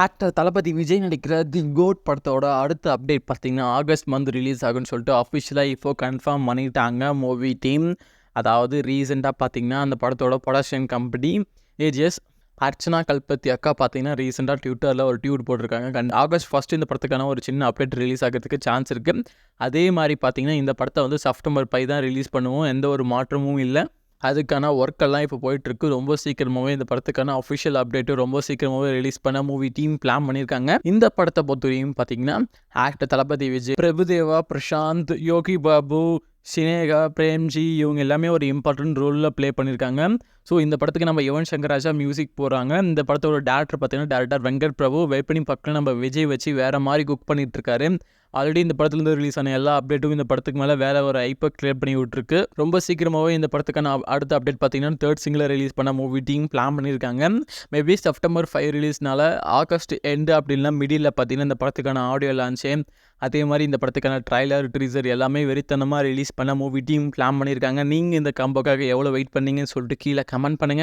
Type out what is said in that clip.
Actor தளபதி விஜய் நடிக்கிற தி code படத்தோட அடுத்த அப்டேட் பார்த்தீங்கன்னா ஆகஸ்ட் மந்த் ரிலீஸ் ஆகுன்னு சொல்லிட்டு அஃபிஷியலாக இப்போ கன்ஃபார்ம் பண்ணிட்டாங்க மூவி டீம். அதாவது ரீசெண்டாக பார்த்தீங்கன்னா அந்த படத்தோட production company AGS Archana Kalpathi அக்கா பார்த்தீங்கன்னா ரீசெண்டாக ட்விட்டரில் ஒரு ட்வீட் போட்டிருக்காங்க. ஆகஸ்ட் ஃபஸ்ட்டு இந்த படத்துக்கான ஒரு சின்ன அப்டேட் ரிலீஸ் ஆகிறதுக்கு சான்ஸ் இருக்குது. அதே மாதிரி பார்த்தீங்கன்னா இந்த படத்தை வந்து செப்டம்பர் 5 தான் ரிலீஸ் பண்ணுவோம், எந்த ஒரு மாற்றமும் இல்லை. அதுக்கான ஒர்க்கெல்லாம் இப்போ போயிட்டுருக்கு. ரொம்ப சீக்கிரமாகவே இந்த படத்துக்கான அஃபிஷியல் அப்டேட்டு ரொம்ப சீக்கிரமாகவே ரிலீஸ் பண்ண மூவி டீம் பிளான் பண்ணியிருக்காங்க. இந்த படத்தை பொறுத்தவரையும் பார்த்தீங்கன்னா ஆக்டர் தளபதி விஜய், பிரபுதேவா, பிரசாந்த், யோகி பாபு, சினேகா, பிரேம்ஜி இவங்க எல்லாமே ஒரு இம்பார்ட்டன்ட் ரோலில் ப்ளே பண்ணியிருக்காங்க. ஸோ இந்த படத்துக்கு நம்ம யுவன் சங்கர் ராஜா மியூசிக் போகிறாங்க. இந்த படத்தோட டேரக்டர் பார்த்தீங்கன்னா டேரக்டர் வெங்கட் பிரபு. வெயிட் பக்கம் நம்ம விஜய் வச்சு வேறு மாதிரி குக் பண்ணிட்டு இருக்காரு. ஆல்ரெடி இந்த படத்துலேருந்து ரிலீஸ் ஆன எல்லா அப்டேட்டும் இந்த படத்துக்கு மேலே வேறு ஒரு ஐப்பை கிரியேட் பண்ணி விட்டுருக்கு. ரொம்ப சீக்கிரமாகவே இந்த படத்துக்கான அடுத்த அப்டேட் பார்த்தீங்கன்னா 3rd சிங்கில் ரிலீஸ் பண்ண மூவி டீம் பிளான் பண்ணியிருக்காங்க. மேபி செப்டம்பர் 5 ரிலீஸ்னால ஆகஸ்ட் எண்டு அப்படின்னா மிடில் பார்த்தீங்கன்னா இந்த படத்துக்கான ஆடியோ லான்ச்சு, அதே மாதிரி இந்த படத்துக்கான ட்ரைலர், ட்ரீசர் எல்லாமே வெறித்தனமாக ரிலீஸ் பண்ண மூவி டீம் பிளான் பண்ணியிருக்காங்க. நீங்கள் இந்த காம்போக்காக எவ்வளோ வெயிட் பண்ணீங்கன்னு சொல்லிட்டு கீழே கமெண்ட் பண்ணுங்கள்.